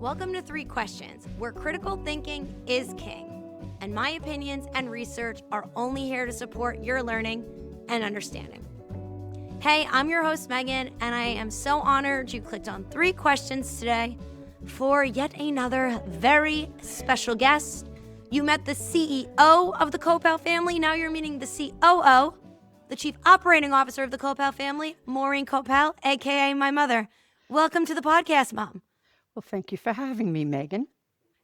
Welcome to Three Questions, where critical thinking is king, and my opinions and research are only here to support your learning and understanding. Hey, I'm your host, Meghann, and I am so honored you clicked on Three Questions today for yet another very special guest. You met the CEO of the Koppele family. Now you're meeting the COO, the Chief Operating Officer of the Koppele family, Maureen Koppele, aka my mother. Welcome to the podcast, Mom. Well, thank you for having me, Meghann.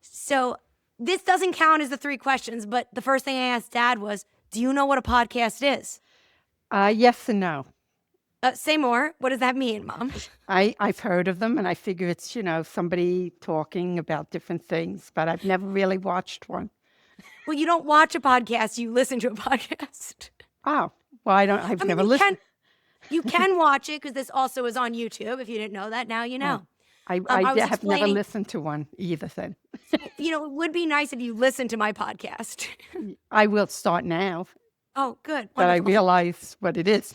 So this doesn't count as the Three Questions, but the first thing I asked Dad was, do you know what a podcast is? Yes and no. Say more. What does that mean, Mom? I've heard of them, and I figure it's, somebody talking about different things, but I've never really watched one. Well, you don't watch a podcast, you listen to a podcast. Oh, well, I've never listened. You can watch it because this also is on YouTube. If you didn't know that, now you know. Oh. I have never listened to one either then. It would be nice if you listened to my podcast. I will start now. Oh, good. But I realize what it is.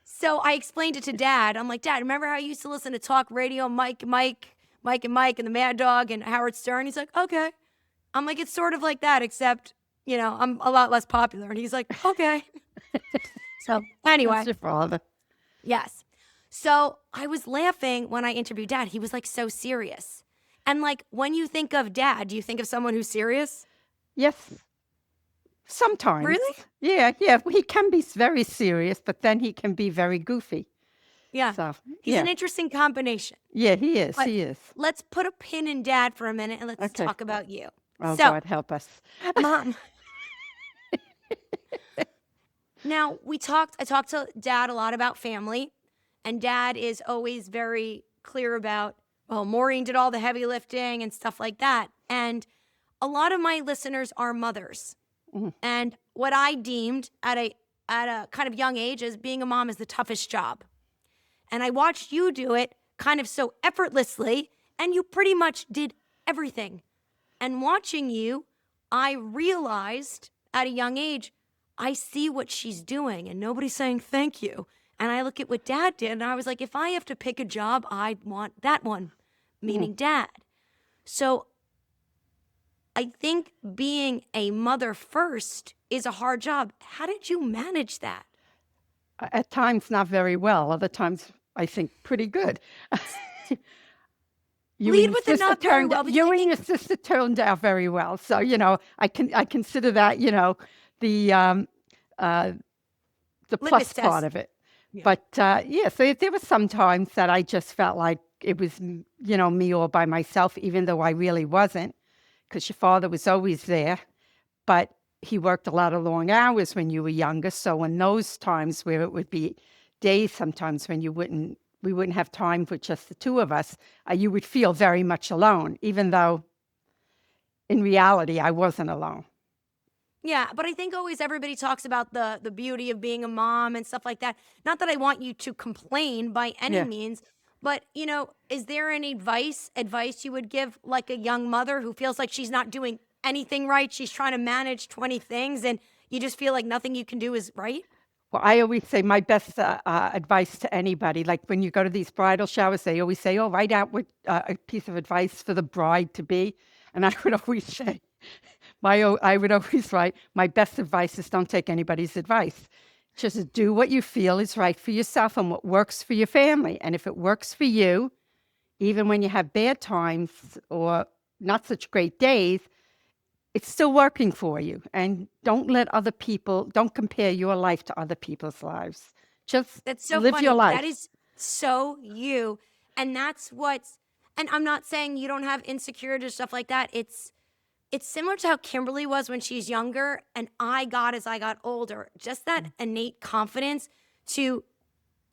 So I explained it to Dad. I'm like, Dad, remember how you used to listen to talk radio, Mike and Mike, and the Mad Dog and Howard Stern? He's like, okay. I'm like, it's sort of like that, except, I'm a lot less popular. And he's like, okay. So anyway. That's your father. Yes. So I was laughing when I interviewed Dad. He was like so serious. And like when you think of Dad, do you think of someone who's serious? Yes. Sometimes. Really? Yeah. He can be very serious, but then he can be very goofy. Yeah. So, He's an interesting combination. Yeah, he is. But he is. Let's put a pin in Dad for a minute and let's talk about you. Oh, so, God help us. Mom. Now, I talked to Dad a lot about family, and Dad is always very clear about, Maureen did all the heavy lifting and stuff like that. And a lot of my listeners are mothers. Mm-hmm. And what I deemed at a kind of young age as being a mom is the toughest job. And I watched you do it kind of so effortlessly, and you pretty much did everything. And watching you, I realized at a young age, I see what she's doing and nobody's saying thank you. And I look at what Dad did and I was like, if I have to pick a job, I want that one, meaning Dad. So I think being a mother first is a hard job. How did you manage that? At times, not very well. Other times, I think pretty good. Lead with the not very well. You and your sister turned out very well. So, I consider that, the plus part of it. Yeah. But, so there were some times that I just felt like it was, me all by myself, even though I really wasn't, because your father was always there. But he worked a lot of long hours when you were younger. So in those times where it would be days sometimes when we wouldn't have time for just the two of us, you would feel very much alone, even though in reality I wasn't alone. Yeah, but I think always everybody talks about the beauty of being a mom and stuff like that. Not that I want you to complain by any means, but, is there any advice you would give like a young mother who feels like she's not doing anything right? She's trying to manage 20 things and you just feel like nothing you can do is right? Well, I always say my best advice to anybody, like when you go to these bridal showers, they always say, write out a piece of advice for the bride-to-be. And I would always say, I would always write, my best advice is don't take anybody's advice. Just do what you feel is right for yourself and what works for your family. And if it works for you, even when you have bad times or not such great days, it's still working for you. And don't compare your life to other people's lives. Just live your life. That is so you. And and I'm not saying you don't have insecurities or stuff like that. It's similar to how Kimberly was when she's younger and I got as I got older. Just that innate confidence to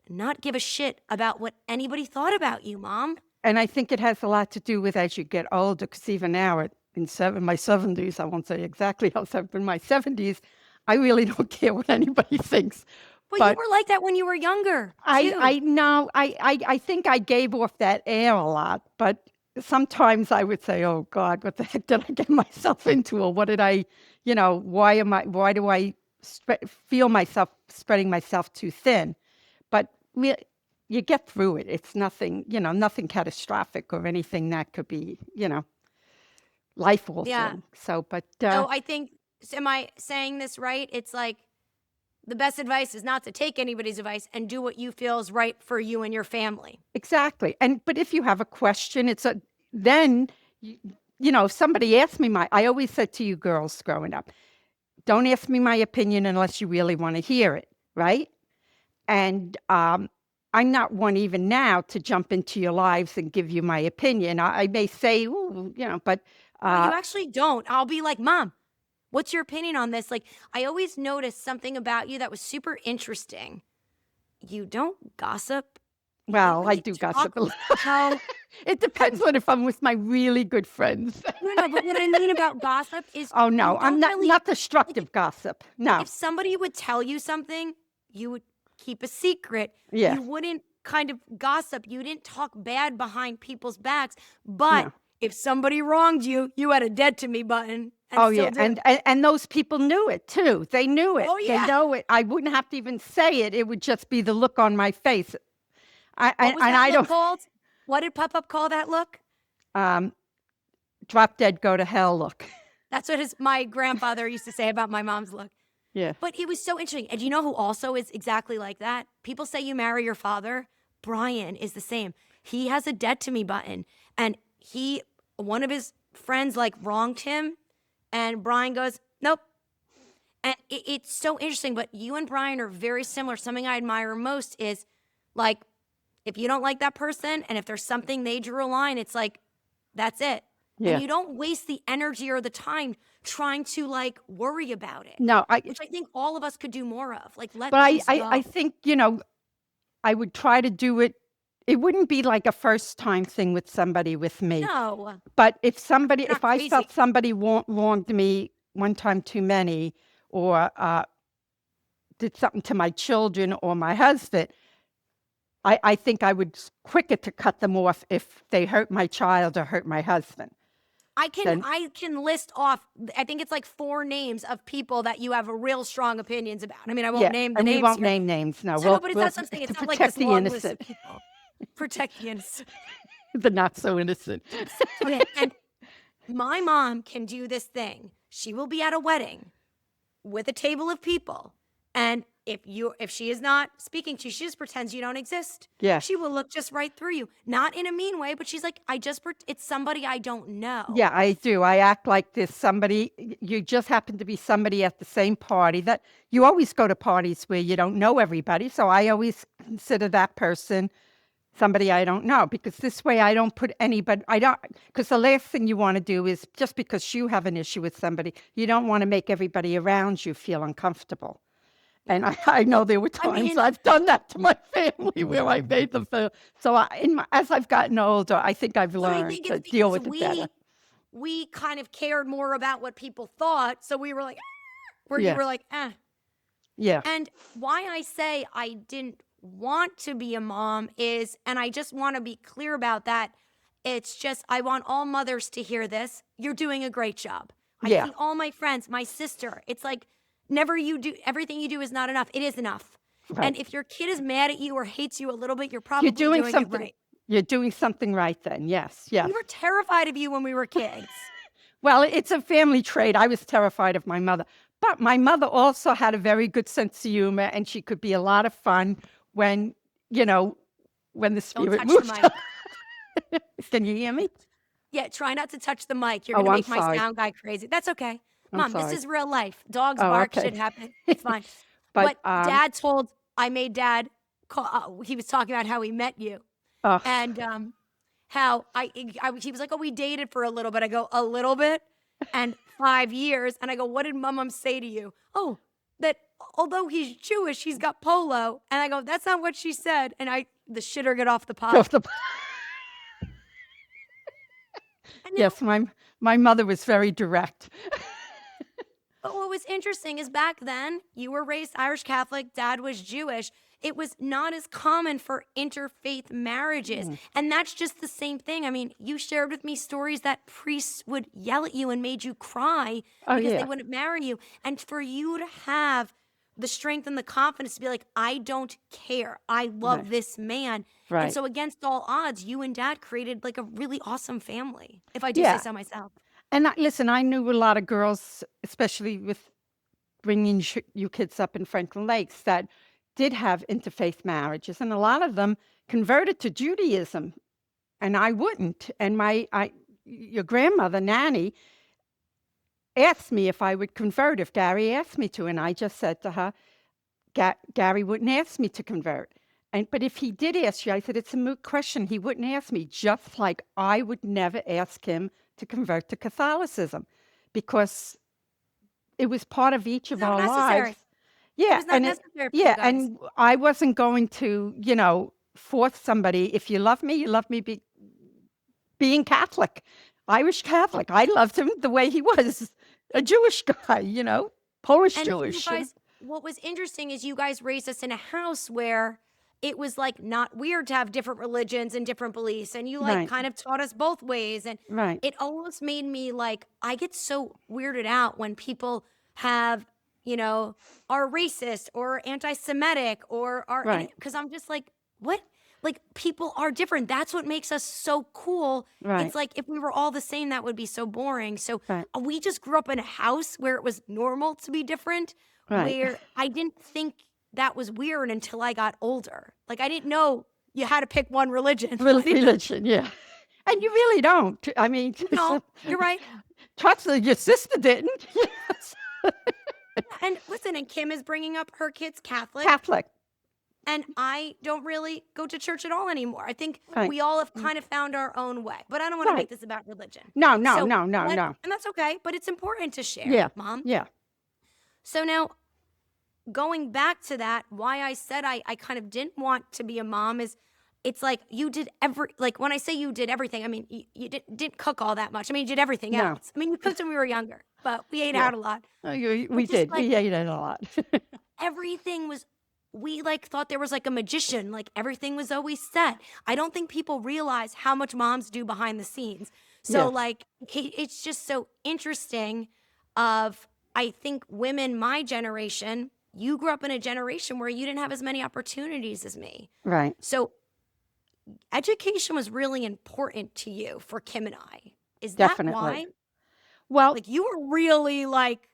not give a shit about what anybody thought about you, Mom. And I think it has a lot to do with as you get older, because even now in my 70s, I won't say exactly how in my 70s, I really don't care what anybody thinks. But you were like that when you were younger. I know. I think I gave off that air a lot, but sometimes I would say, oh God, what the heck did I get myself into? Or what did I, why do I feel myself spreading myself too thin? But you get through it. It's nothing, nothing catastrophic or anything that could be, life Yeah. altering. So, but So I think, am I saying this right? It's like the best advice is not to take anybody's advice and do what you feel is right for you and your family. exactly. But if you have a question, then, if somebody asks me I always said to you girls growing up, don't ask me my opinion unless you really want to hear it, right? And I'm not one even now to jump into your lives and give you my opinion. I may say, ooh, but No, you actually don't. I'll be like, Mom, what's your opinion on this? Like, I always noticed something about you that was super interesting. You don't gossip. You don't well, I really do talk gossip a lot. how. It depends on if I'm with my really good friends. No, but what I mean about gossip is Oh you no, I'm don't not really like destructive gossip. No. if somebody would tell you something, you would keep a secret. Yes. You wouldn't kind of gossip. You didn't talk bad behind people's backs. But No. if somebody wronged you, you had a dead to me button and Oh still yeah, do. and those people knew it too. They knew it. Oh They yeah. know it. I wouldn't have to even say it. It would just be the look on my face. What was And that I look don't called? What did Pop Up call that look? um, drop dead, go to hell. Look. That's what my grandfather used to say about my mom's look. Yeah. But it was so interesting. And you know who also is exactly like that? People say you marry your father. Brian is the same. He has a dead to me button. And one of his friends like wronged him. And Brian goes, nope. And it's so interesting. But you and Brian are very similar. Something I admire most is like, if you don't like that person and if there's something they drew a line, it's like, that's it. Yeah. And you don't waste the energy or the time trying to like worry about it. No, Which I think all of us could do more of. Like, let but things go. I think, I would try to do it. It wouldn't be like a first time thing with somebody with me. No, But if you're not I crazy. felt somebody wronged me one time too many, or did something to my children or my husband, I think I would quicker to cut them off if they hurt my child or hurt my husband. I can list off, I think it's like 4 names of people that you have a real strong opinions about. I mean, I won't name the and names we won't here. name names. No, No, but it's not something. to It's not like protect this the long list of innocent, people. Protect the innocent. the not so innocent. Okay, and my mom can do this thing. She will be at a wedding with a table of people, and if she is not speaking to you, she just pretends you don't exist. Yeah. She will look just right through you, not in a mean way, but she's like, it's somebody I don't know. Yeah, I do. I act like this somebody, you just happen to be somebody at the same party that you always go to parties where you don't know everybody. So I always consider that person somebody I don't know, because this way I don't put anybody, because the last thing you want to do is just because you have an issue with somebody, you don't want to make everybody around you feel uncomfortable. And I know there were times I've done that to my family where I made them feel. So as I've gotten older, I think I've learned to deal with it better. We kind of cared more about what people thought, so we were like, where you were like, Yeah. And why I say I didn't want to be a mom is, and I just want to be clear about that, it's just I want all mothers to hear this. You're doing a great job. I see all my friends, my sister. It's like everything you do is not enough. It is enough. Right. And if your kid is mad at you or hates you a little bit, you're probably doing something it right. You're doing something right then. Yes. We were terrified of you when we were kids. Well, it's a family trait. I was terrified of my mother. But my mother also had a very good sense of humor, and she could be a lot of fun when the spirit Don't touch moves. the mic. Can you hear me? Yeah, try not to touch the mic. You're going to make my sound guy crazy. That's okay. Mom, this is real life. Dogs bark, shit happen. It's fine. But I made Dad call, he was talking about how he met you. And how he was like, oh, we dated for a little bit. I go, a little bit? And 5 years. And I go, what did Mom say to you? Oh, that although he's Jewish, he's got polo. And I go, that's not what she said. And the shitter get off the pot. Yes, my mother was very direct. But what was interesting is back then, you were raised Irish Catholic, Dad was Jewish. It was not as common for interfaith marriages. And that's just the same thing. I mean, you shared with me stories that priests would yell at you and made you cry because they wouldn't marry you. And for you to have the strength and the confidence to be like, I don't care. I love Right. this man. And Right. so against all odds, you and dad created like a really awesome family, if I do say Yeah. so myself. And listen, I knew a lot of girls, especially with bringing you kids up in Franklin Lakes, that did have interfaith marriages, and a lot of them converted to Judaism, and I wouldn't. And your grandmother, Nanny, asked me if I would convert if Gary asked me to, and I just said to her, Gary wouldn't ask me to convert. But if he did ask you, I said, it's a moot question. He wouldn't ask me, just like I would never ask him to convert to Catholicism, because it was part of each of Not our lives. necessary. It Yeah, was not necessary for you yeah, guys. and I wasn't going to, force somebody. If you love me being Catholic, Irish Catholic. I loved him the way he was, a Jewish guy, Polish And you Jewish. guys, what was interesting is you guys raised us in a house where it was like not weird to have different religions and different beliefs. And you like Right, kind of taught us both ways. And right, it almost made me like, I get so weirded out when people have, are racist or anti Semitic or are, right, because I'm just like, what? Like people are different. That's what makes us so cool. right, It's like if we were all the same, that would be so boring. So right, we just grew up in a house where it was normal to be different, right. where I didn't think that was weird until I got older. Like I didn't know you had to pick one religion. I didn't know. Religion, yeah. And you really don't. I mean, No, you're right. trust me, your sister didn't. Yes. And listen, and Kim is bringing up her kids Catholic, Catholic, and I don't really go to church at all anymore. I think right, we all have kind of found our own way, but I don't want to right. make this about religion. No, no, So no, no, no. and that's okay, but it's important to share, Yeah, Mom. yeah, So now going back to that, why I said I kind of didn't want to be a mom is it's like you did like when I say you did everything, I mean, you didn't cook all that much. I mean, you did everything no, else. I mean, you cooked when we were younger, but we ate yeah. out a lot. We But just did. like We ate it a lot. everything was, we like thought there was like a magician, like everything was always set. I don't think people realize how much moms do behind the scenes. So Yeah, like it's just so interesting of, I think women my generation, you grew up in a generation where you didn't have as many opportunities as me. right. So education was really important to you for Kim and I. Is that Definitely. why? Well, Like you were really like,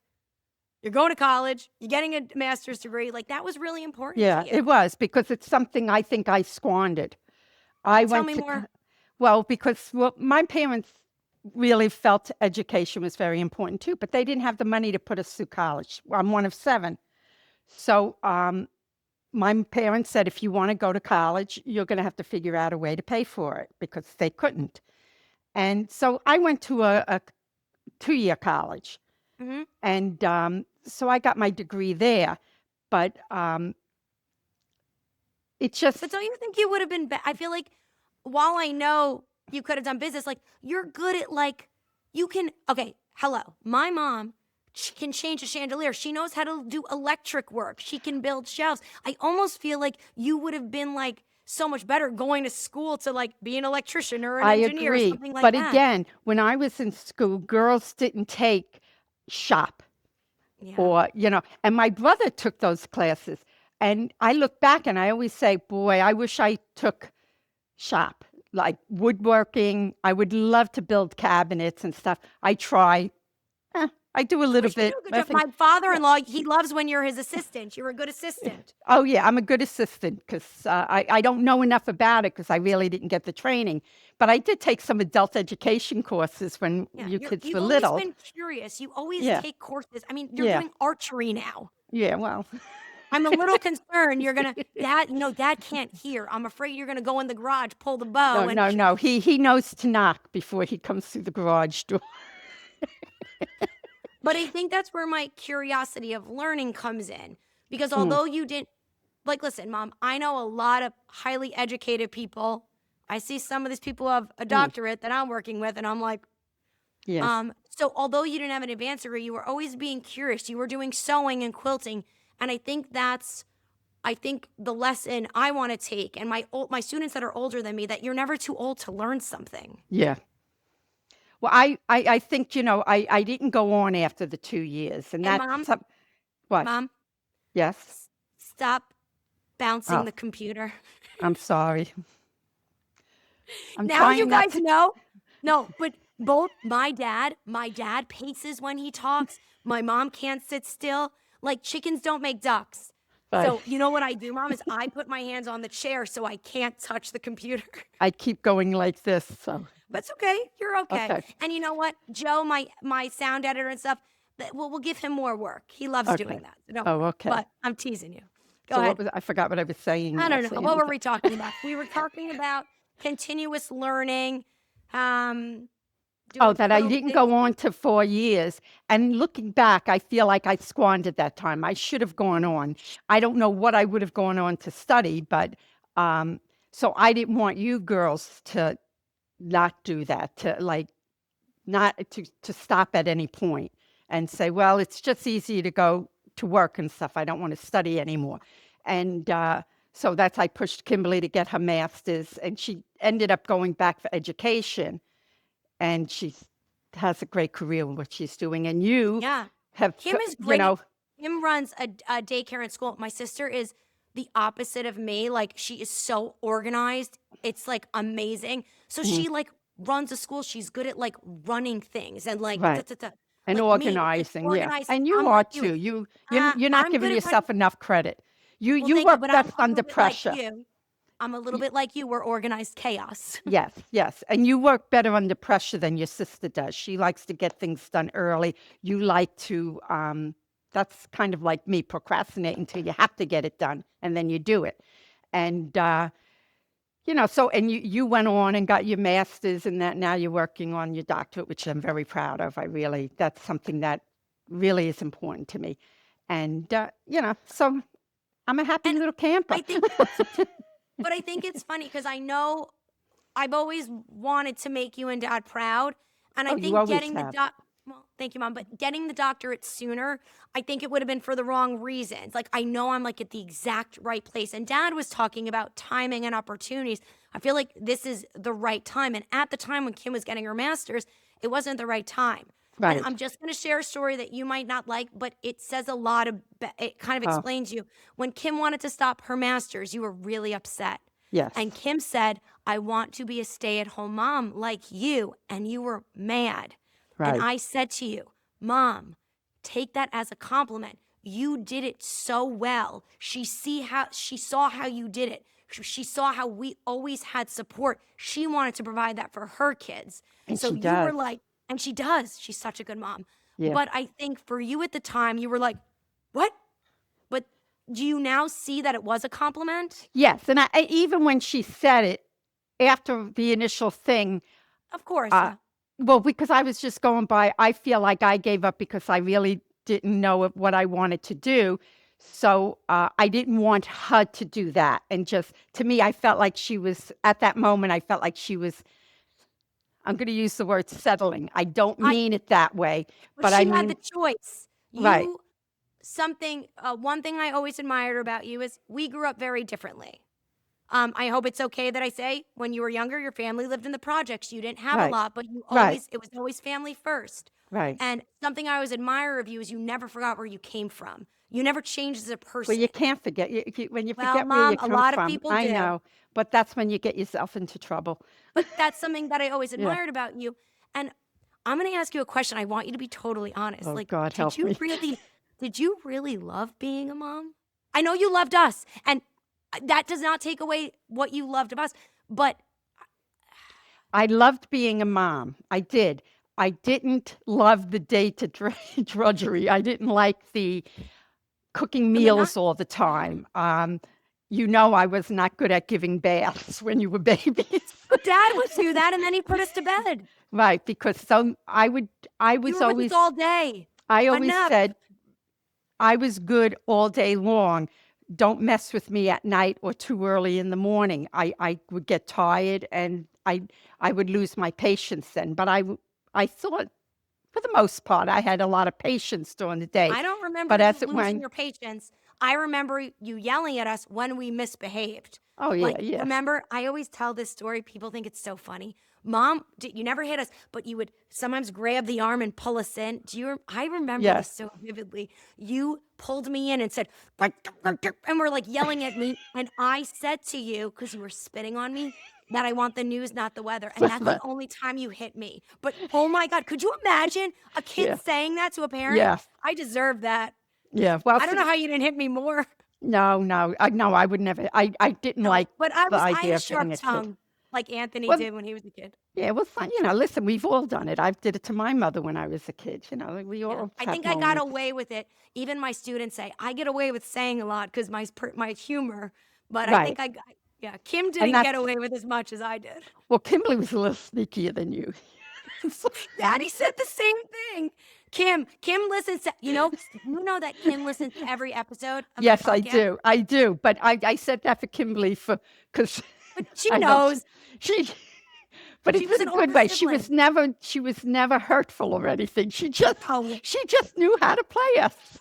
you're going to college, you're getting a master's degree. Like that was really important yeah, to it you. was, because it's something I think I squandered. I Tell went me to, more. because my parents really felt education was very important too, but they didn't have the money to put us through college. I'm one of 7. So my parents said, if you want to go to college, you're going to have to figure out a way to pay for it, because they couldn't. And so I went to a 2-year college. Hmm. And so I got my degree there. But it just, But don't you think you would have been, I feel like while I know you could have done business, like you're good at like, you can, okay, hello, my mom she can change a chandelier. She knows how to do electric work. She can build shelves. I almost feel like you would have been like so much better going to school to like be an electrician or an I engineer or agree. something like But that. again, when I was in school, girls didn't take shop Yeah. or, and my brother took those classes. And I look back and I always say, boy, I wish I took shop, like woodworking. I would love to build cabinets and stuff. I try. I do a I little wish you bit. do a good I job. think, My father-in-law, he loves when you're his assistant. You're a good assistant. oh, yeah, I'm a good assistant, because I don't know enough about it, because I really didn't get the training. But I did take some adult education courses when Yeah, you kids you've were always little. been curious. You always Yeah, take courses. I mean, you're yeah, doing archery now. yeah, well, I'm a little concerned you're gonna, Dad can't hear. I'm afraid you're gonna go in the garage, pull the bow, no, and no, no. He knows to knock before he comes through the garage door. but I think that's where my curiosity of learning comes in. Because Mm, although you didn't, like, listen, Mom, I know a lot of highly educated people. I see some of these people who have a mm, doctorate that I'm working with, and I'm like, yes, so although you didn't have an advanced degree, you were always being curious. You were doing sewing and quilting. And I think the lesson I want to take, and my students that are older than me, that you're never too old to learn something. yeah. Well, I think, I didn't go on after the 2 years, and And that's Mom, some, what? Mom, Yes. Stop bouncing Oh, the computer. I'm sorry. I'm Now you trying not guys to. know. No, but both my dad paces when he talks. My mom can't sit still. Like chickens don't make ducks. Right. So you know what I do, Mom, is I put my hands on the chair so I can't touch the computer. I keep going like this. So, But it's okay. You're okay. okay. And you know what? Joe, my sound editor and stuff, we'll give him more work. He loves Okay. doing that. So don't Oh, worry. okay. But I'm teasing you. Go So ahead. I forgot what I was saying I now. don't know. Say What were anything. we talking about? We were talking about continuous learning, um, Oh, doing that I didn't probing. go on to 4 years. And looking back, I feel like I squandered that time. I should have gone on. I don't know what I would have gone on to study, but um, so I didn't want you girls to not do that, to like not to stop at any point and say, well, it's just easier to go to work and stuff. I don't want to study anymore. And so that's I pushed Kimberly to get her master's, and she ended up going back for education, and she has a great career in what she's doing. And you Yeah. have, Kim is you great. know, Kim runs a daycare and school. My sister is the opposite of me. Like she is so organized. It's like amazing. So mhm, she like runs a school. She's good at like running things and like right. And like me, just organizing, yeah. organized. And you I'm are like you. too. You're not I'm giving good at running. yourself enough credit. Well, You thank you, work but I'm best a under little bit like pressure. you. I'm a little bit like you. We're organized chaos. Yes, yes. And you work better under pressure than your sister does. She likes to get things done early. You like to, that's kind of like me, procrastinate until you have to get it done and then you do it. And, so, and you went on and got your master's and that now you're working on your doctorate, which I'm very proud of. That's something that really is important to me. And, so I'm a happy And little camper. I think, but I think it's funny because I know I've always wanted to make you and Dad proud, and I Oh, you think always getting the have. well, thank you, Mom, but getting the doctorate sooner, I think it would have been for the wrong reasons. Like I know I'm like at the exact right place, and Dad was talking about timing and opportunities. I feel like this is the right time, and at the time when Kim was getting her master's, it wasn't the right time. And Right. I'm just going to share a story that you might not like, but it says a lot of. It kind of Oh, explains you. When Kim wanted to stop her master's, you were really upset. yes. And Kim said, I want to be a stay at home mom like you. And you were mad. And Right. I said to you, Mom, take that as a compliment. You did it so well. She saw how you did it. She saw how we always had support. She wanted to provide that for her kids. And So she you were does. like, and she does. She's such a good mom. Yeah. But I think for you at the time, you were like, what? But do you now see that it was a compliment? Yes. And even when she said it after the initial thing, Of course, uh, yeah. well, because I was just going by, I feel like I gave up because I really didn't know what I wanted to do. So I didn't want her to do that. And just to me, I felt like she was, at that moment, I felt like she was, I'm going to use the word settling. I don't I mean it that way, But but I she had the mean, choice. right, One thing I always admired about you is we grew up very differently. I hope it's okay that I say when you were younger, your family lived in the projects. You didn't have a right, lot, but right, it was always family first. right. And something I always admire of you is you never forgot where you came from. You never changed as a Well, person. you can't forget. When you Well, forget where you Mom, a come lot of from, people I do. know, but that's when you get yourself into trouble. But that's something that I always Yeah. admired about you. And I'm going to ask you a question. I want you to be totally honest. Oh, Like, God, help me. did you really love being a mom? I know you loved us, and that does not take away what you loved of us, but I loved being a mom. I did. I didn't love the day to drudgery. I didn't like the cooking the monot meals all the time. I was not good at giving baths when you were babies. but Dad would do that, and then he put us to bed. Right, because I You was were with us always, all day. I always Enough. said I was good all day long. Don't mess with me at night or too early in the morning. I would get tired and I would lose my patience then. But I thought for the most part I had a lot of patience during the day. I don't remember But you as it losing went, your patience. I remember you yelling at us when we misbehaved. Oh, yeah, Like, yeah. remember, I always tell this story. People think it's so funny. Mom, you never hit us, but you would sometimes grab the arm and pull us in. I remember this Yes. so vividly. You pulled me in and said, like, and we're like yelling at me. And I said to you, because you were spitting on me, that I want the news, not the weather. And that's the But, only time you hit me. But oh my God, could you imagine a kid yeah, saying that to a parent? yeah, I deserve that. yeah. Well, I don't know see, how you didn't hit me more. no, I would never. I didn't No, like but the I had idea a of hitting sharp a kid. tongue like Anthony Well, did when he was a kid. yeah, it was fun. Listen, we've all done it. I did it to my mother when I was a kid. We Yeah, all I have think I got moments. away with it. Even my students say I get away with saying a lot because my humor. But I Right. think yeah, Kim And didn't get that's, away with as much as I did. well, Kimberly was a little sneakier than you. So- Daddy said the same thing. Kim listens to you know that Kim listens to every episode of the yes, I podcast, do. I do. But I said that for Kimberly because but she I know knows she, but she it's was in an a good older way. sibling. She was never hurtful or anything. Oh, She just knew how to play us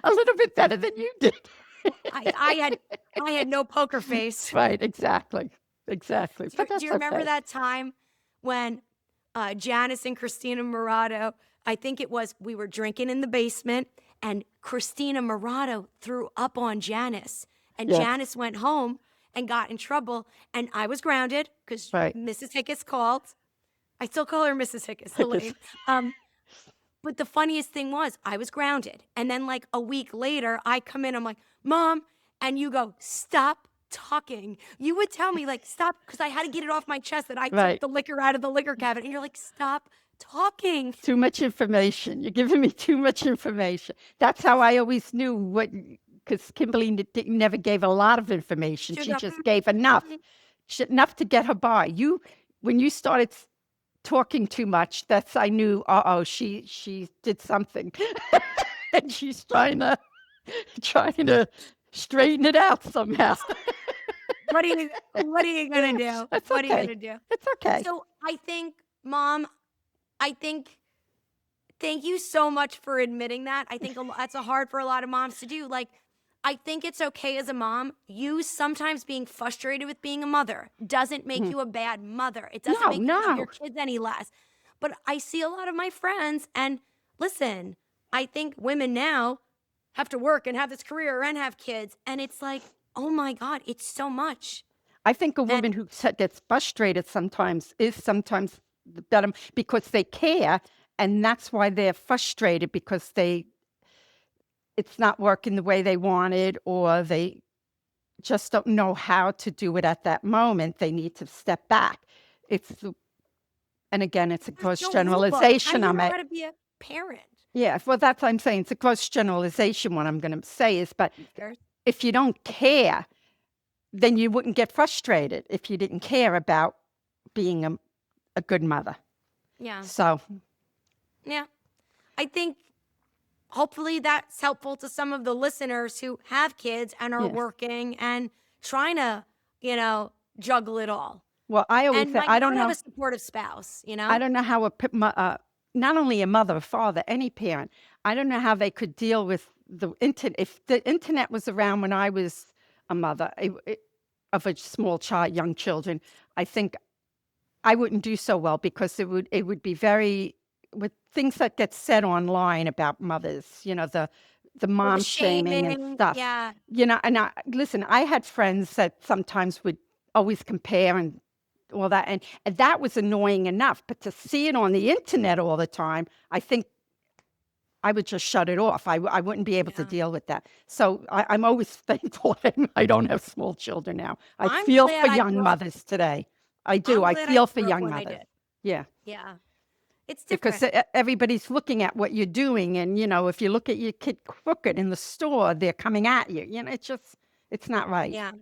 a little bit better than you did. I had no poker face. Right, exactly. Exactly. Do But you that's remember okay. that time when Janice and Christina Murado, I think it was, we were drinking in the basement and Christina Murado threw up on Janice. And Yes, Janice went home and got in trouble. And I was grounded because right. Mrs. Hickes called. I still call her Mrs. Hickes, I guess- Elaine. But the funniest thing was I was grounded. And then like a week later, I come in, I'm like, Mom, and you go, stop talking. You would tell me like, stop, because I had to get it off my chest that I took Right. the liquor out of the liquor cabinet. And you're like, stop talking. Too much information. You're giving me too much information. That's how I always knew because Kimberly never gave a lot of information. She would She go, just gave enough, enough to get her by. When you started talking too much, I knew, she did something. And she's trying to straighten it out somehow. what are you gonna do? That's What are you okay. gonna do? It's okay. So I think, Mom, I think thank you so much for admitting that. I think that's hard for a lot of moms to do. Like, I think it's okay as a mom. You sometimes being frustrated with being a mother doesn't make you a bad mother. It doesn't No, make you love your no. kids any less. But I see a lot of my friends, and listen, I think women now have to work and have this career and have kids. And it's like, oh my God, it's so much. I think a And woman who gets frustrated sometimes is sometimes better because they care, and that's why they're frustrated because it's not working the way they wanted, or they just don't know how to do it at that moment. They need to step back. And again, it's a there's gross no rule book. How do generalization. you know how to be a parent? Yeah, well, that's what I'm saying. It's a gross generalization. What I'm going to say is, but if you don't care, then you wouldn't get frustrated if you didn't care about being a good mother. Yeah. So, Yeah. I think hopefully that's helpful to some of the listeners who have kids and are yes. working and trying to, juggle it all. Well, I always And say, might not have a supportive spouse, I don't know how not only a mother, a father, any parent, I don't know how they could deal with the internet. If the internet was around when I was a mother of a small child, young children, I think I wouldn't do so well because it would be very, with things that get said online about mothers, the Or the mom shaming and shaming. stuff. Yeah. And listen, I had friends that sometimes would always compare and all that, and that was annoying enough. But to see it on the internet all the time, I think I would just shut it off. I wouldn't be able to Yeah. deal with that. So I'm always thankful I don't have small children now. I I'm feel glad for I young grew up. mothers today. I do. I'm I glad I feel for grew up young when I mothers. did. Yeah. Yeah. It's Because different. everybody's looking at what you're doing. And, if you look at your kid crooked in the store, they're coming at you. It's not right. Yeah.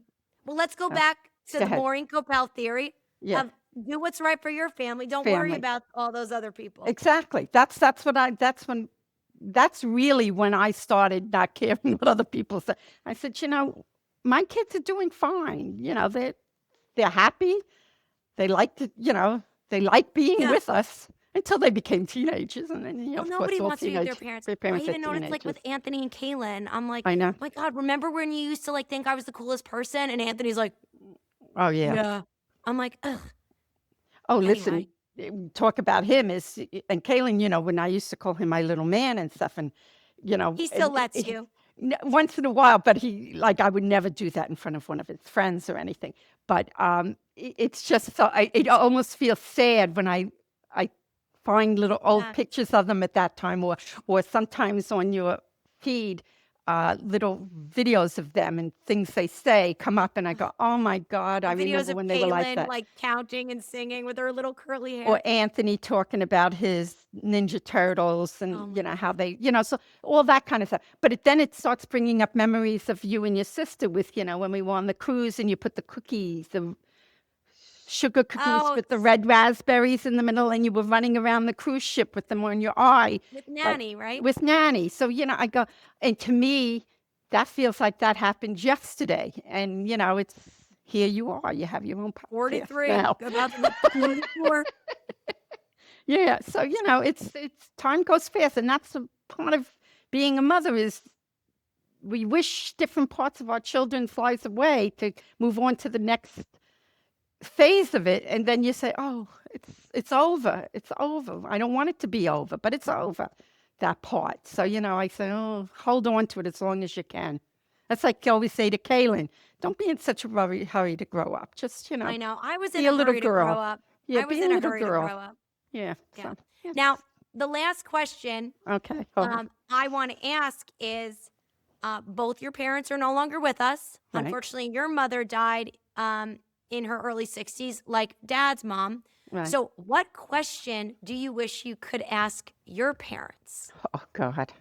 Well, let's go So, back to go the ahead. Maureen Koppele theory Yeah. of do what's right for your family. Don't worry Family. about all those other people. Exactly. That's really when I started not caring what other people said. I said, my kids are doing fine. They're happy. They like to, they like being Yeah. with us. until they became teenagers. And then, Well, of course, nobody all wants to be with their teenage parents. their I parents are even noticed, like, teenagers. with Anthony and Kaylin, I'm like, I know. "My God, remember when you used to, like, think I was the coolest person?" And Anthony's like, Oh, yeah. "Yeah." I'm like, "Ugh." Oh, listen, Anyway, talk about him and Kaylin, when I used to call him my little man and stuff, and, he still lets you. once in a while, but I would never do that in front of one of his friends or anything. But it's just so, it almost feels sad when I find little old Yeah. pictures of them at that time, or sometimes on your feed, little videos of them and things they say come up, and I go, oh my God, I Videos remember of when they were like Kaylin, that. like, counting and singing with her little curly Or hair. Anthony talking about his Ninja Turtles Oh and, my how God. they, so all that kind of stuff. But then it starts bringing up memories of you and your sister with, when we were on the cruise and you put the cookies, the sugar cookies Oh, with the red raspberries in the middle, and you were running around the cruise ship with them on your eye, with like Nanny, right? with Nanny. So, I go, and to me, that feels like that happened yesterday. And, it's here you are, you have your own podcast 43, now. about to be 44. Yeah, so it's time goes fast, and that's a part of being a mother is we wish different parts of our children's lives away to move on to the next phase of it, and then you say, "Oh, it's over. It's over. I don't want it to be over, but it's over." That part. So I say, "Oh, hold on to it as long as you can." That's like I always say to Kaylin, "Don't be in such a hurry to grow up. Just I know. I was in be a a little hurry to grow girl. up. Yeah, I was be a in a little hurry to girl. grow up. Yeah." Yeah. So yes. Now, the last question Okay. Hold on. I want to ask is both your parents are no longer with us. Right. Unfortunately, your mother died in her early 60s, like dad's mom. Right. So, what question do you wish you could ask your parents? Oh God.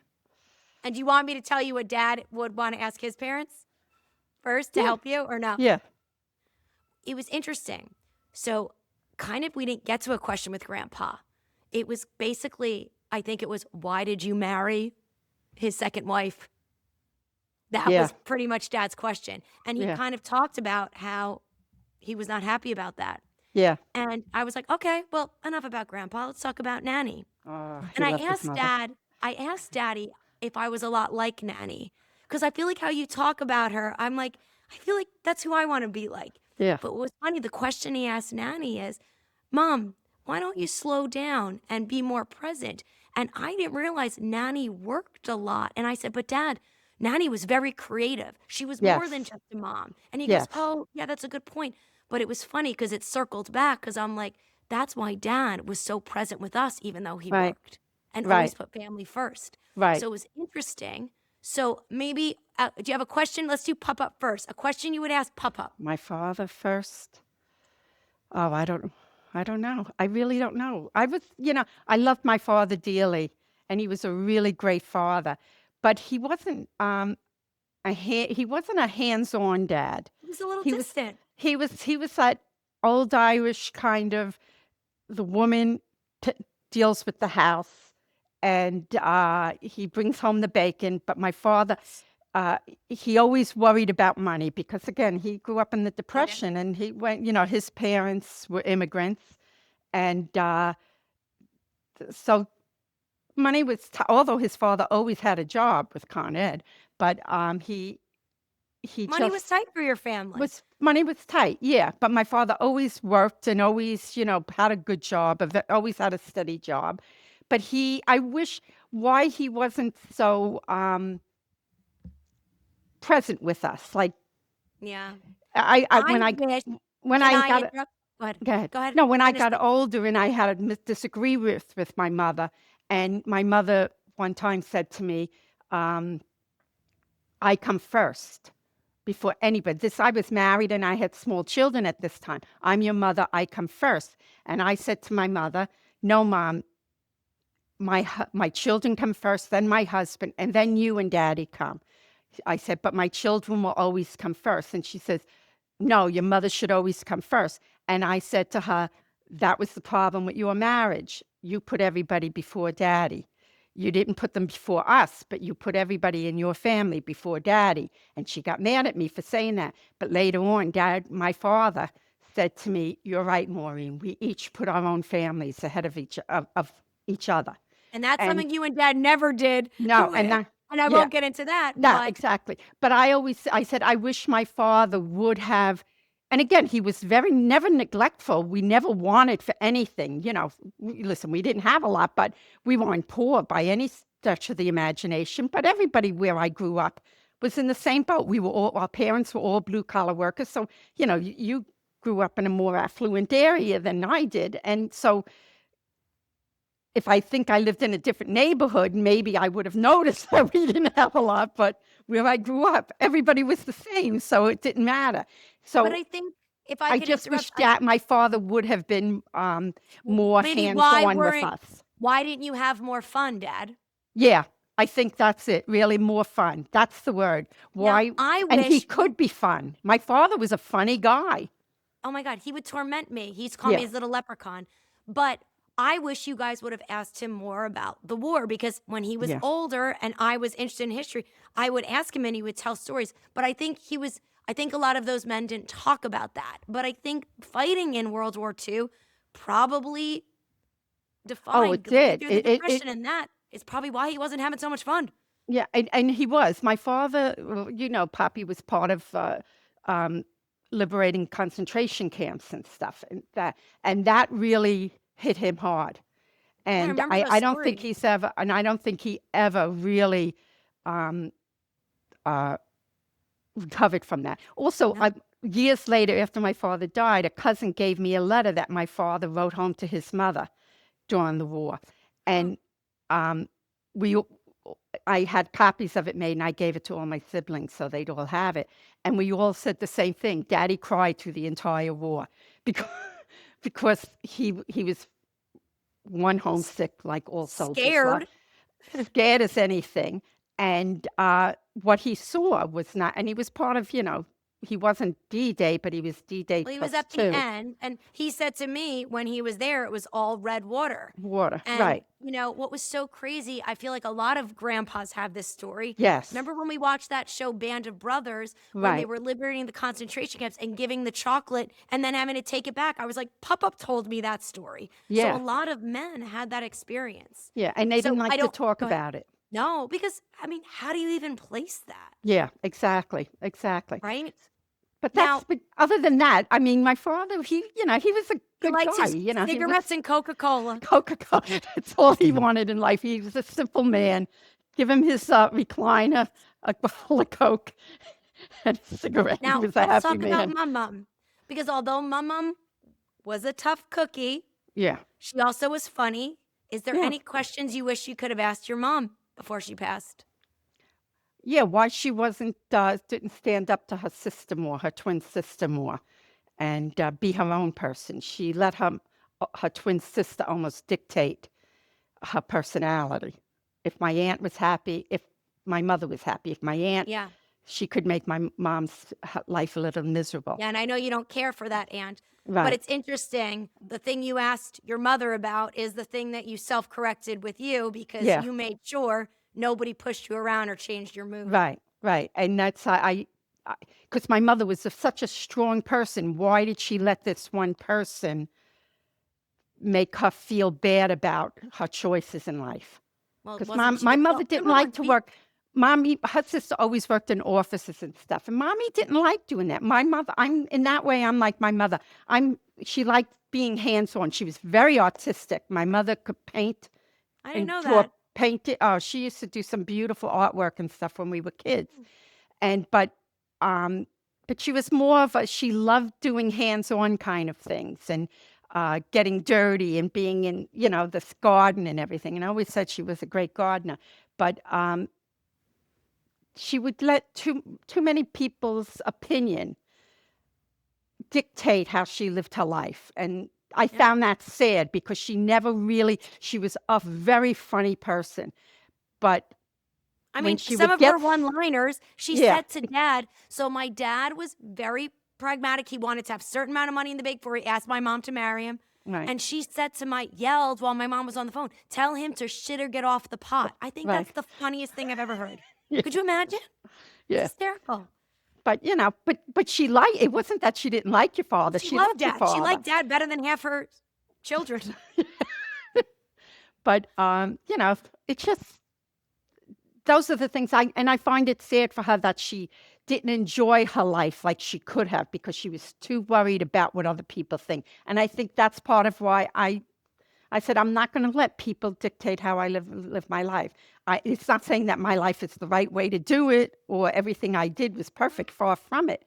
And do you want me to tell you what dad would want to ask his parents first to Yeah. help you or no? Yeah. It was interesting. So, kind of, we didn't get to a question with grandpa. It was basically, I think it was, why did you marry his second wife? That Yeah. was pretty much dad's question. And he Yeah. kind of talked about how he was not happy about that. Yeah. And I was like, okay, well, enough about grandpa. Let's talk about Nanny. Oh, he And loved his mother. I asked daddy if I was a lot like Nanny. Because I feel like how you talk about her, I'm like, I feel like that's who I want to be like. Yeah. But what was funny, the question he asked Nanny is, Mom, why don't you slow down and be more present? And I didn't realize Nanny worked a lot. And I said, but Dad, Nanny was very creative. She was more than Yes. just a mom. And he goes, Yes. oh, yeah, that's a good point. But it was funny because it circled back because I'm like, that's why Dad was so present with us, even though he Right. worked and always Right. put family first. Right. So it was interesting. So maybe, do you have a question? Let's do Pup Up first. A question you would ask Pup Up. My father first. Oh, I don't know. I really don't know. I loved my father dearly, and he was a really great father, but he wasn't he wasn't a hands-on dad. He was a little He was distant. he was that old Irish kind of the woman deals with the house, and he brings home the bacon. But my father, he always worried about money because, again, he grew up in the He did. Depression, and he went. His parents were immigrants, and so money was. Although his father always had a job with Con Ed, but he Money was just tight for your family. was money was tight, yeah. But my father always worked and always, had a good job, always had a steady job. But I wish why he wasn't so present with us. Like Yeah. I I wish, when can I I got interrupt? Go ahead. go ahead. Go ahead. No, when I Finish got the, older and I had a disagree with my mother, and my mother one time said to me, "I come first." Before anybody. I was married and I had small children at this time. I'm your mother. I come first. And I said to my mother, "No, Mom, my children come first, then my husband, and then you and Daddy come." I said, "But my children will always come first." And she says, "No, your mother should always come first." And I said to her, "That was the problem with your marriage. You put everybody before Daddy. You didn't put them before us, but you put everybody in your family before Daddy." And she got mad at me for saying that. But later on, my father said to me, "You're right, Maureen. We each put our own families ahead of each other." And that's And something you and Dad never did. no, and And I yeah, won't get into that, no, but exactly. But I said, I wish my father would have. And again, he was never neglectful. We never wanted for anything. Listen, we didn't have a lot, but we weren't poor by any stretch of the imagination. But everybody where I grew up was in the same boat. Our parents were all blue collar workers. So, you grew up in a more affluent area than I did. And so if I think I lived in a different neighborhood, maybe I would have noticed that we didn't have a lot, but where I grew up, everybody was the same, so it didn't matter. but So I think if I I could just wish interrupt, that my father would have been more maybe why hands-on with weren't us. why didn't you have more fun, Dad? Yeah, I think that's it, really more fun. That's the word. Now, Why? I And he wish could be fun. My father was a funny guy. oh my God, he would torment me. He's called me Yeah, his little leprechaun. But I wish you guys would have asked him more about the war because when he was yeah. older and I was interested in history, I would ask him and he would tell stories. But I think a lot of those men didn't talk about that. But I think fighting in World War II probably Oh, defined it going did. through the Depression, and that is probably why he wasn't having so much fun. Yeah, and he was. My father, well, Poppy was part of um, liberating concentration camps and stuff, and that really hit him hard. Yeah, I And remember those I don't think stories. he's ever, and I don't think he ever really um, uh, recovered from that. Also, No. years later, after my father died, a cousin gave me a letter that my father wrote home to his mother during the war, Oh, and um, we I had copies of it made and I gave it to all my siblings so they'd all have it. And we all said the same thing. Daddy cried through the entire war because he was one homesick like all soldiers were, scared. scared as anything. And what he saw was not, and he was part of, he wasn't D-Day, but he was D-Day Well, he was plus at the two. end, and he said to me when he was there, it was all red water. Water, And, right. what was so crazy, I feel like a lot of grandpas have this story. Yes, Remember when we watched that show, Band of Brothers, when they right. were liberating the concentration camps and giving the chocolate and then having to take it back? I was like, Pop told me that story. So a Yeah, lot of men had that experience. yeah. And they didn't So I like to don't, talk go ahead. about it. No, because, I mean, how do you even place that, Yeah, exactly, exactly. right? But Now, but other than that, I mean, my father, he was a he good likes guy, his he was cigarettes and Coca-Cola. Coca-Cola. That's all he wanted in life. He was a simple man. Give him his recliner, a bottle of Coke, and a cigarette. He Now, was a let's happy talk about man. my mom. Because although my mom was a tough cookie, Yeah, she also was funny. Is there yeah, any questions you wish you could have asked your mom before she passed? yeah. Why she didn't stand up to her sister more, her twin sister more, and be her own person. She let her twin sister almost dictate her personality. If my aunt was happy, if my mother was happy, if my aunt, Yeah. she could make my mom's life a little miserable. Yeah, and I know you don't care for that aunt, but Right. it's interesting. The thing you asked your mother about is the thing that you self-corrected with you because Yeah. you made sure nobody pushed you around or changed your mood. Right. Right. And that's because my mother was such a strong person. Why did she let this one person make her feel bad about her choices in life? Well, Because wasn't my she mother well, didn't remember when like to work. Mommy, her sister always worked in offices and stuff, and mommy didn't like doing that. My mother, I'm in that way. I'm like my mother. She liked being hands-on. She was very artistic. My mother could paint I didn't and know draw that. painted. Oh, she used to do some beautiful artwork and stuff when we were kids. And um, but she was more of a. She loved doing hands-on kind of things and getting dirty and being in this garden and everything. And I always said she was a great gardener, but she would let too many people's opinion dictate how she lived her life. And I Yeah. found that sad because she was a very funny person. But I when mean, she some would of get, her one-liners, she yeah, said to Dad. So my dad was very pragmatic. He wanted to have a certain amount of money in the bank before he asked my mom to marry him. right, And she said to yelled while my mom was on the phone, tell him to shit or get off the pot. I think right, that's the funniest thing I've ever heard. yeah, Could you imagine? It's yeah. hysterical. But she liked. It wasn't that she didn't like your father. She She loved loved your dad. She father. liked dad better than half her children. But it's just those are the things I find it sad for her that she didn't enjoy her life like she could have because she was too worried about what other people think. And I think that's part of why I said I'm not going to let people dictate how I live my life. It's not saying that my life is the right way to do it or everything I did was perfect. Far from it.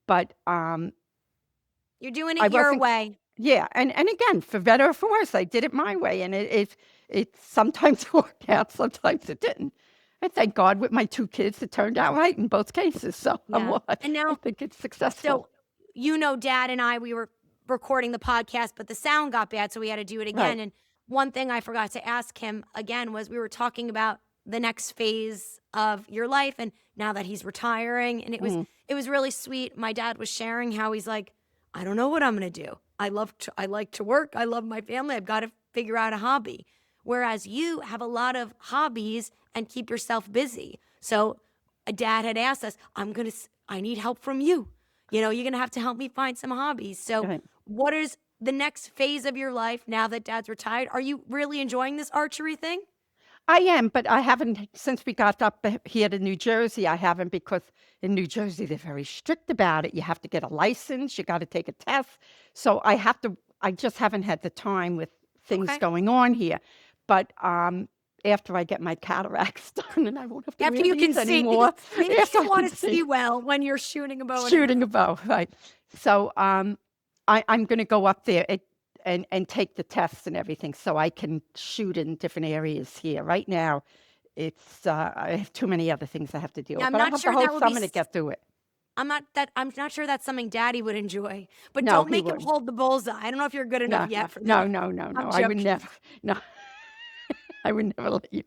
But You're doing I it your wasn't. way. Yeah, and again, for better or for worse, I did it my way, and it sometimes worked out, sometimes it didn't. And thank God, with my 2 kids, it turned out right in both cases. So Yeah. And I now, think it's successful. so Dad and I, we were recording the podcast, but the sound got bad, so we had to do it Right. again. And one thing I forgot to ask him again was we were talking about the next phase of your life, and now that he's retiring, and it was really sweet. My dad was sharing how he's like, I don't know what I'm gonna do. I like to work. I love my family. I've got to figure out a hobby. Whereas you have a lot of hobbies and keep yourself busy. So a dad had asked us, I need help from you. You're going to have to help me find some hobbies. So Right. what is the next phase of your life now that dad's retired? Are you really enjoying this archery thing? I am, but I haven't since we got up here to New Jersey. I haven't because in New Jersey they're very strict about it. You have to get a license. You got to take a test. So I have to. I just haven't had the time with things Okay. going on here. But after I get my cataracts done and I won't have to After wear you can these see, anymore, maybe after you I want can to see well when you're shooting a bow and shooting a arrow. bow, right? So I'm going to go up there and take the tests and everything, so I can shoot in different areas here. Right now, it's I have too many other things I have to deal Now, with, I'm but I not have the sure whole that would be summer to get through it. I'm not sure that's something Daddy would enjoy. But No, don't he make him wouldn't. hold the bullseye. I don't know if you're good enough No, no, yet for no, that. no, no, I'm no. I would joking. never. No, I would never let you.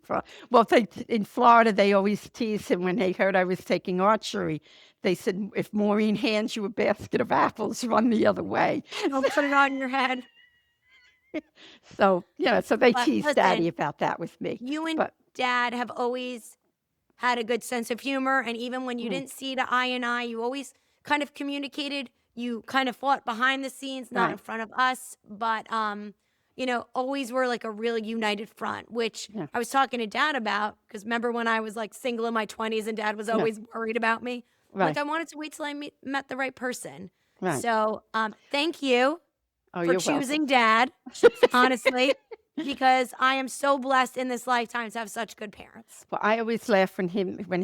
Well, in Florida, they always tease him when they heard I was taking archery. They said, if Maureen hands you a basket of apples, run the other way. Don't put it on your head. So so they But tease Daddy listen, about that with me. you and But Dad have always had a good sense of humor. And even when you mm, didn't see the eye and eye, you always kind of communicated. You kind of fought behind the scenes, not in right, front of us, but always were like a really united front, which yeah, I was talking to Dad about. Because remember when I was like single in my 20s and Dad was yeah, always worried about me? I'm like, right, I wanted to wait till I met the right person. right. So thank you Oh, for you're welcome. choosing Dad, honestly, because I am so blessed in this lifetime to have such good parents. Well, I always laugh when he would Did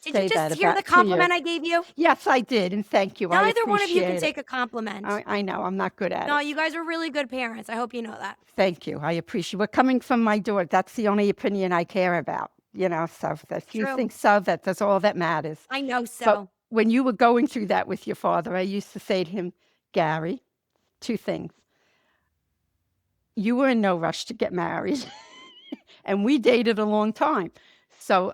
you say that just hear the about to you. compliment I gave you? Yes, I did, and thank you. I Neither one of you can appreciate it. take a compliment. I know I'm not good at No, it. you guys are really good parents. I hope you know that. Thank you. I appreciate. We're coming from my daughter. That's the only opinion I care about. So if you True. think so, that's all that matters. I know But so. when you were going through that with your father, I used to say to him, Gary, 2 things. You were in no rush to get married, and we dated a long time. So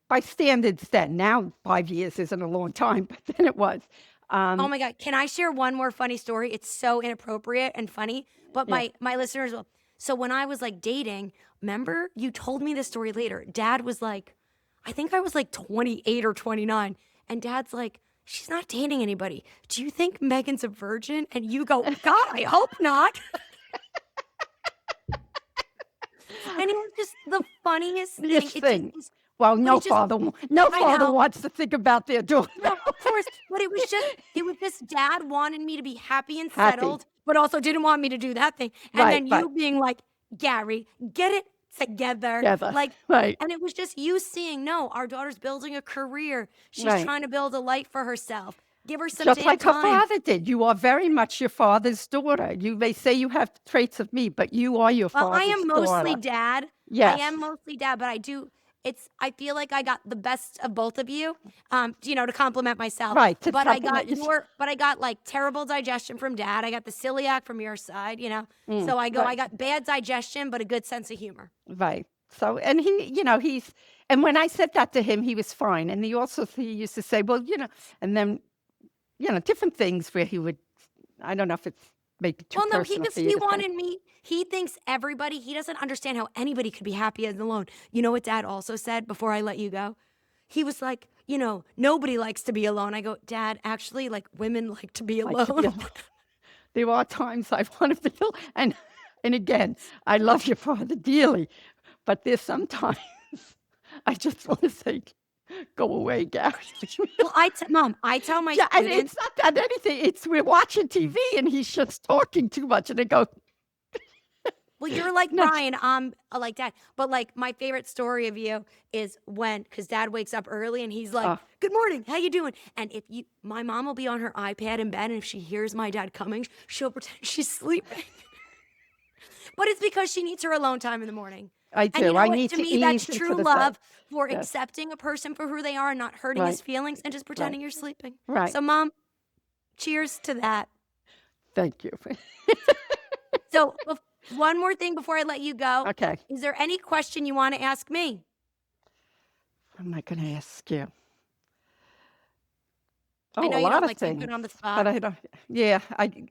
by standards then, now 5 years isn't a long time, but then it was. Oh my God. Can I share one more funny story? It's so inappropriate and funny, but Yeah, my listeners will. So when I was like dating, remember you told me this story later. Dad was like, I think I was like 28 or 29. And Dad's like, she's not dating anybody. Do you think Megan's a virgin? And you go, God, I hope not. And it was just the funniest thing. this It just thing. is, Well, but no it just, father, I know. wants to think about their daughter. No, of course. But it was just Dad wanted me to be happy and Happy. settled, but also didn't want me to do that thing. And Right, then right. you being like, Gary, get it together. Together. Like, Right, and it was just you seeing, no, our daughter's building a career. She's right. trying to build a life for herself. Give her some Just damn like her time. father did. You are very much your father's daughter. You may say you have traits of me, but you are your Well, I father's am mostly daughter. Dad. I Yes. am mostly Dad, but I feel like I got the best of both of you, to compliment myself. Right, to But compliment yourself. I got like terrible digestion from Dad. I got the celiac from your side. So I Right, got bad digestion, but a good sense of humor. right. So, and and when I said that to him, he was fine. And he used to say, well, and then, different things where I don't know if it's maybe too Well, no, personal for you he to say. wanted me. He thinks he doesn't understand how anybody could be happy as alone. You know what Dad also said before I let you go? He was like, nobody likes to be alone. I go, Dad, actually, like women like to be Like to be alone. alone. There are times I want to feel, and again, I love your father dearly, but there's sometimes I just want to say, go away, Gary. Well, Mom, I tell my Yeah, and students, it's not that anything. It's we're watching TV and he's just talking too much, and I go, well, you're like no, Brian, I'm like Dad. But like my favorite story of you is because Dad wakes up early and he's like, "Good morning, how you doing?" And my mom will be on her iPad in bed, and if she hears my dad coming, she'll pretend she's sleeping. But it's because she needs her alone time in the morning. I And you do. know I what? need To to me, that's ease into true the side. love for Yes. accepting a person for who they are and not hurting his Right. feelings and just pretending you're sleeping. Right. So, Mom, cheers to that. Thank you. So, one more thing before I let you go. Okay. Is there any question you want to ask me? What am I going to ask you? I Oh, know a you lot don't of like to be things. put on the But spot. I don't. Yeah,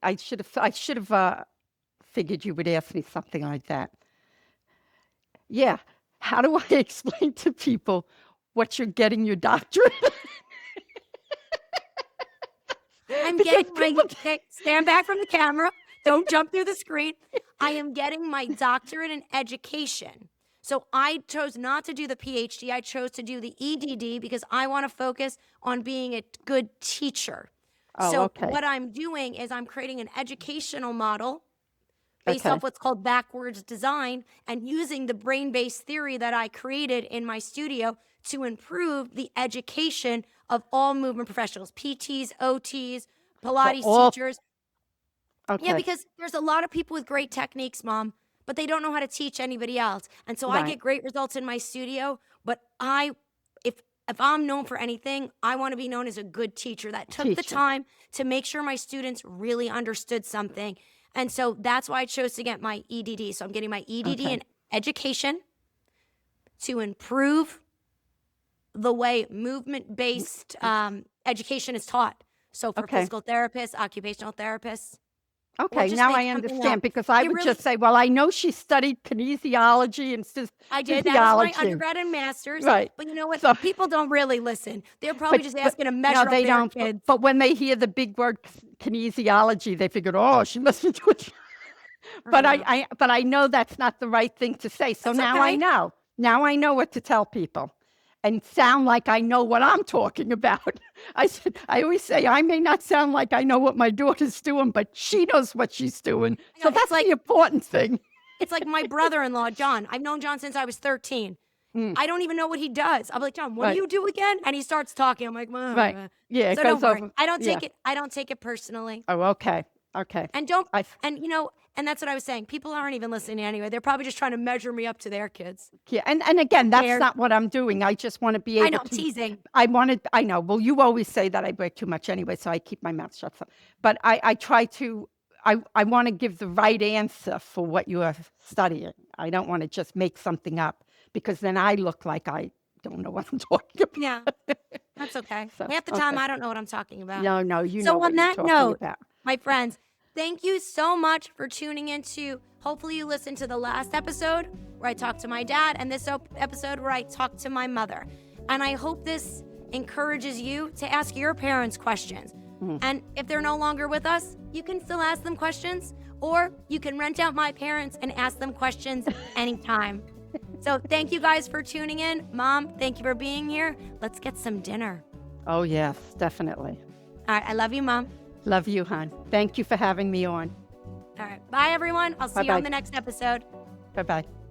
I should have figured you would ask me something like that. Yeah. How do I explain to people what you're getting your doctorate? I'm Because getting my people, stand back from the camera. Don't jump through the screen. I am getting my doctorate in education. So I chose not to do the PhD. I chose to do the EDD because I want to focus on being a good teacher. Oh, So okay. what I'm doing is I'm creating an educational model based Okay. off what's called backwards design and using the brain-based theory that I created in my studio to improve the education of all movement professionals, PTs, OTs, Pilates all teachers. okay. Yeah, because there's a lot of people with great techniques, Mom, but they don't know how to teach anybody else. And so I Right. get great results in my studio, but if I'm known for anything, I want to be known as a good teacher that took the Teacher. time to make sure my students really understood something. And so that's why I chose to get my EDD. So I'm getting my EDD Okay. in education to improve the way movement-based education is taught. So for Okay. physical therapists, occupational therapists, or Okay, just now make I something up. understand because I It would really, just say, well, I know she studied kinesiology and I did. That was my physiology. undergrad and master's. Right. But you know what? So, People don't really listen. They're probably just asking to measure no, up they their don't. kids. But when they hear the big word kinesiology, they figured, oh, she must be doing. But I know. I know that's not the right thing to say. So That's now I okay. know. Now I know what to tell people, and sound like I know what I'm talking about. I always say I may not sound like I know what my daughter's doing, but she knows what she's doing. So It's that's like the important thing. it's like my brother-in-law, John. I've known John since I was 13. I don't even know what he does. I'm like, John, what do Right. you do again? And he starts talking. I'm like, Right. Yeah, it So goes don't worry. over. I don't Yeah. take it personally. Oh, okay. Okay. And and that's what I was saying. People aren't even listening anyway. They're probably just trying to measure me up to their kids. Yeah, and again, that's Scared. not what I'm doing. I just want to be I able know, I'm to. teasing. I know. Well, you always say that I break too much anyway, so I keep my mouth shut. But I try to. I want to give the right answer for what you are studying. I don't want to just make something up because then I look like I don't know what I'm talking about. Yeah, that's okay. So, Half the time, okay. I don't know what I'm talking about. No, you So know what on you're that talking note, about. my friends, thank you so much for tuning into. Hopefully you listened to the last episode where I talked to my dad and this episode where I talked to my mother. And I hope this encourages you to ask your parents questions. And if they're no longer with us, you can still ask them questions, or you can rent out my parents and ask them questions anytime. So thank you guys for tuning in. Mom, thank you for being here. Let's get some dinner. Oh yes, definitely. All right, I love you, Mom. Love you, hon. Thank you for having me on. All right, bye everyone. I'll see you Bye-bye. on the next episode. Bye bye.